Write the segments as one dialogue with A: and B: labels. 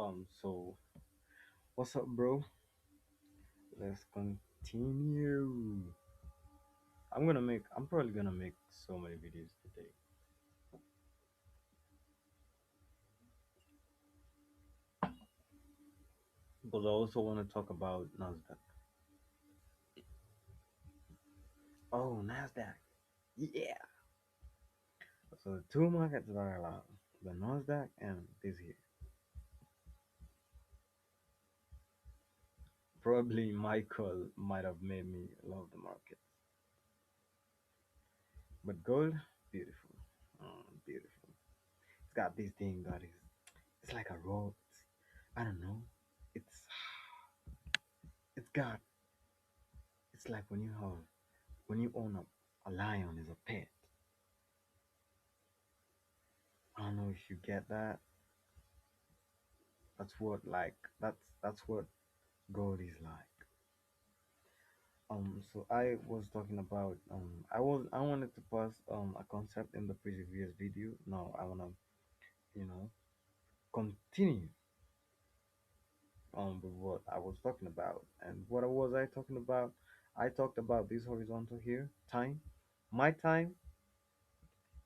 A: So what's up, bro? Let's continue. I'm probably gonna make so many videos today because I also want to talk about Nasdaq. Oh, Nasdaq. Yeah. So the two markets that are allowed, the Nasdaq and this here. Probably Michael might have made me love the market, but gold, beautiful, beautiful. It's got this thing that is, it's like a rope. I don't know. It's it's got it's like when you own a lion as a pet. I don't know if you get that. That's what gold is like. So I was talking about I wanted to pass a concept in the previous video. Now I wanna, you know, continue with what I was talking about. And what was I talking about? I talked about this horizontal here, time. My time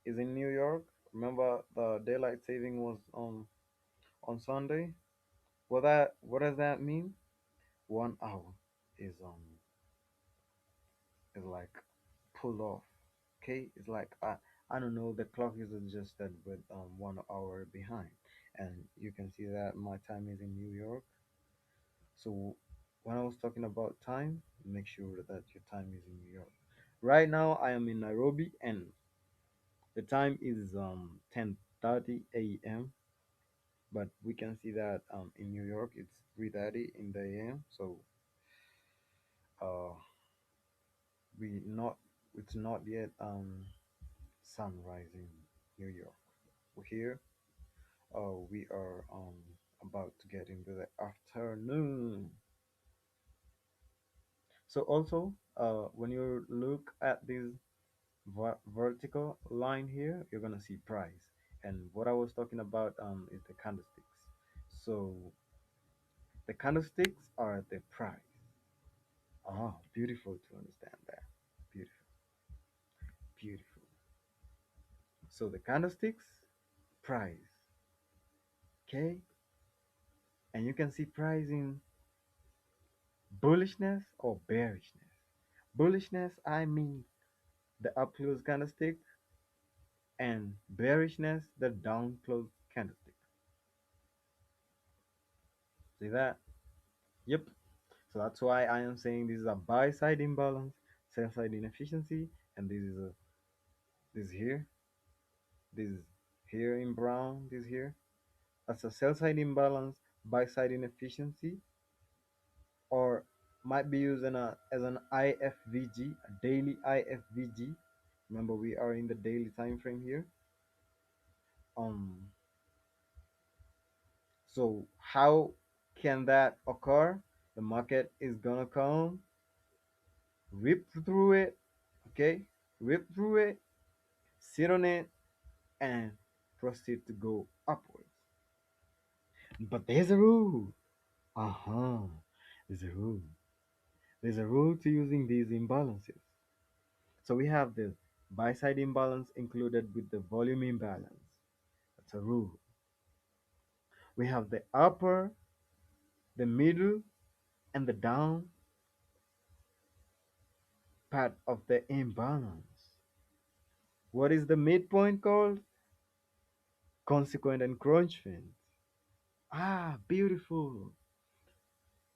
A: is in New York. Remember the daylight saving was on Sunday. What does that mean? 1 hour is like pulled off. Okay, it's like I don't know. The clock is adjusted with 1 hour behind, and you can see that my time is in New York. So when I was talking about time, make sure that your time is in New York. Right now I am in Nairobi, and the time is 10:30 a.m. But we can see that in New York it's 3:30 in the a.m. So uh we not it's not yet sunrise in New York. We're here. We are about to get into the afternoon. So also, when you look at this vertical line here, you're gonna see price. And what I was talking about is the candlesticks. So the candlesticks are the price. Oh, beautiful to understand that. Beautiful, beautiful. So the candlesticks, price. Okay, and you can see price in bullishness or bearishness. Bullishness, I mean the up close candlestick, and bearishness, the down close candlestick. See that? Yep. So that's why I am saying this is a buy side imbalance, sell side inefficiency, and this here, this here in brown, this here. That's a sell side imbalance, buy side inefficiency, or might be used as an IFVG, a daily IFVG. Remember, we are in the daily time frame here. Um, so how can that occur? The market is gonna come, rip through it, okay? Rip through it, sit on it, and proceed to go upwards. But there's a rule. Uh-huh. There's a rule. There's a rule to using these imbalances. So we have the buy side imbalance included with the volume imbalance. That's a rule. We have the upper, the middle, and the down part of the imbalance. What is the midpoint called? Consequent encroachment. Ah, beautiful.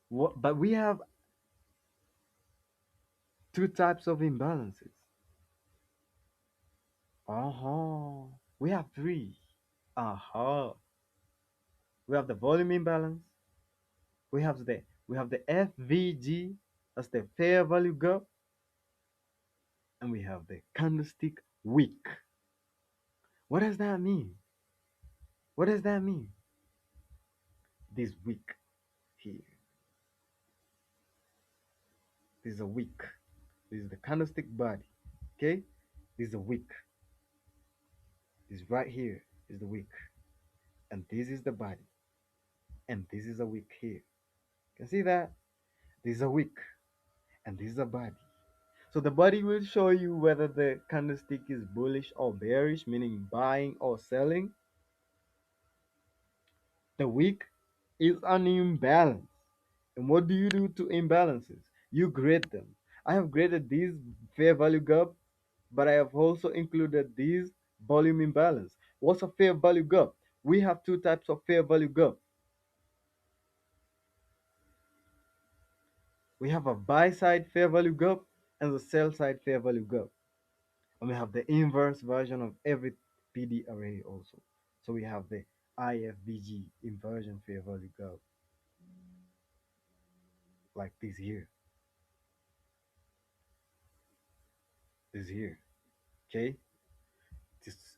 A: But we have two types of imbalances. Uh-huh. We have three. Uh-huh. We have the volume imbalance. We have the FVG, that's the fair value gap, and we have the candlestick wick. What does that mean? What does that mean? This wick here. This is a wick. This is the candlestick body. Okay? This is a wick. This right here is the wick. And this is the body. and this is a wick here. You can see that this is a wick and this is a body. So the body will show you whether the candlestick is bullish or bearish, meaning buying or selling. The wick is an imbalance. And what do you do to imbalances? You grade them. I have graded these fair value gap, but I have also included these volume imbalance. What's a fair value gap? We have two types of fair value gap. We have a buy side fair value gap and the sell side fair value gap. And we have the inverse version of every PD array also. So we have the IFVG inversion fair value gap like this here. This here. Okay?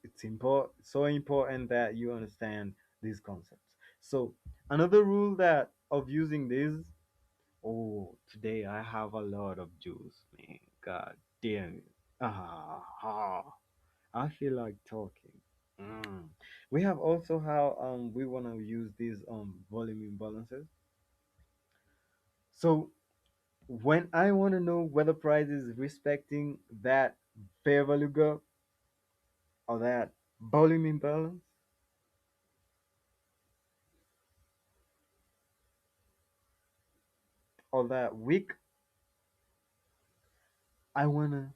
A: It's important, so important that you understand these concepts. So another rule that of using this, oh, today I have a lot of juice, man. God damn it. I feel like talking. Mm. We have also how we want to use these volume imbalances. So when I want to know whether price is respecting that fair value gap or that volume imbalance or that weak, I want to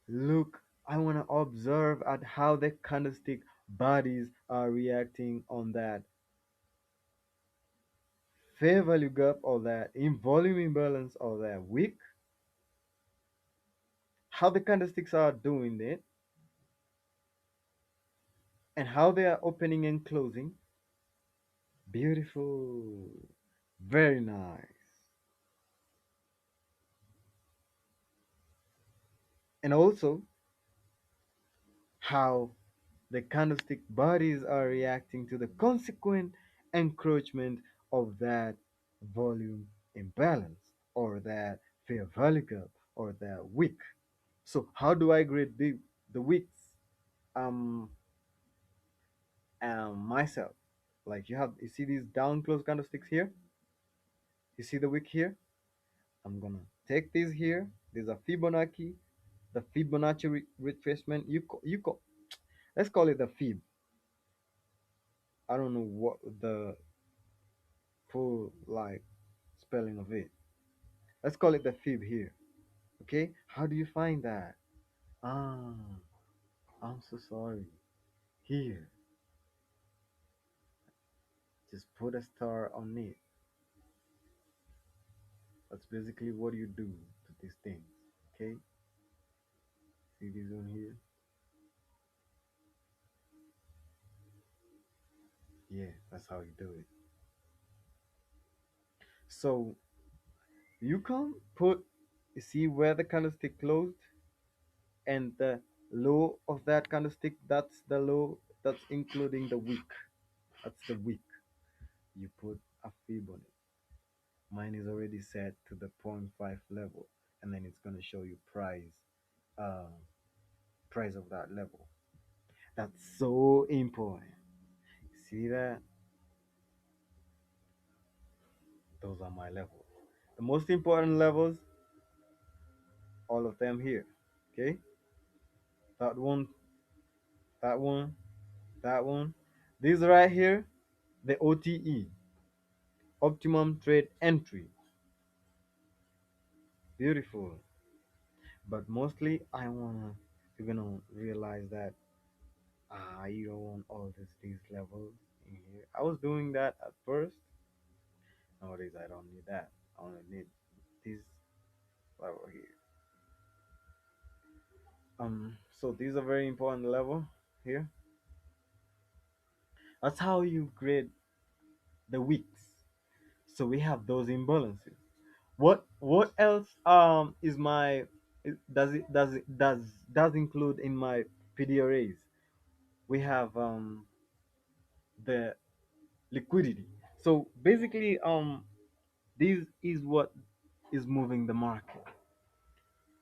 A: look, I want to observe at how the candlestick bodies are reacting on that fair value gap or that in volume imbalance or that wick, how the candlesticks are doing it and how they are opening and closing. Beautiful. Very nice. And also how the candlestick bodies are reacting to the consequent encroachment of that volume imbalance or that fair value gap or that wick. So how do I grade the wicks? Um, myself. Like you see these down close candlesticks here. You see the wick here. I'm gonna take these here. There's a Fibonacci, the Fibonacci retracement. Let's call it the Fib. I don't know what the full like spelling of it. Let's call it the Fib here. Okay? How do you find that? Ah, I'm so sorry. Here, just put a star on it. That's basically what you do to these things. Okay? See this one here? Yeah, that's how you do it. So you can put, you see where the candlestick closed and the low of that candlestick, that's the low, that's including the wick. That's the wick. You put a fib on it. Mine is already set to the point 0.5 level, and then it's going to show you uh, price of that level. That's so important. See that? Those are my levels. The most important levels, all of them here. Okay? That one, that one, that one. These right here, the OTE, optimum trade entry. Beautiful. But mostly you're gonna realize that you don't want all these levels in here. I was doing that at first. Nowadays I don't need that. I only need this level here. So these are very important level here. That's how you grade the weeks. So we have those imbalances. What else is my does include in my PD arrays? We have the liquidity. So basically this is what is moving the market.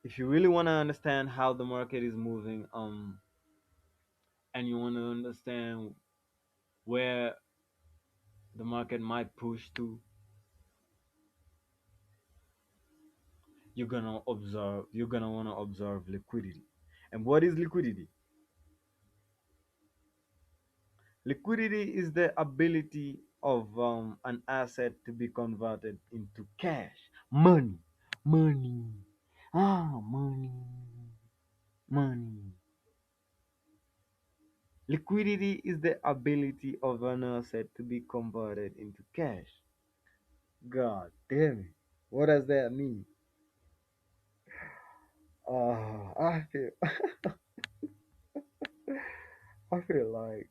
A: If you really want to understand how the market is moving and you want to understand where The market might push to. You're gonna want to observe liquidity. And what is liquidity? Liquidity is the ability of an asset to be converted into cash, money, money, money, money. Liquidity is the ability of an asset to be converted into cash. God damn it. What does that mean? I feel I feel like,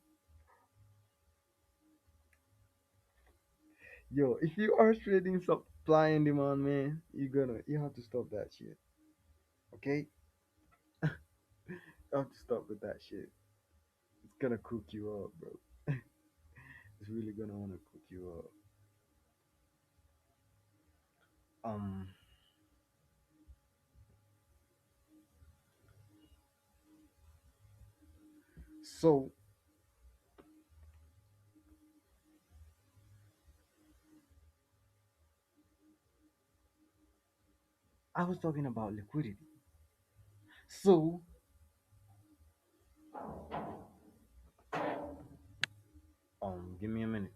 A: yo, if you are trading supply and demand, man, you have to stop that shit. Okay? You have to stop with that shit. It's gonna cook you up, bro. It's really gonna wanna cook you up. Um so I was talking about liquidity. So give me a minute.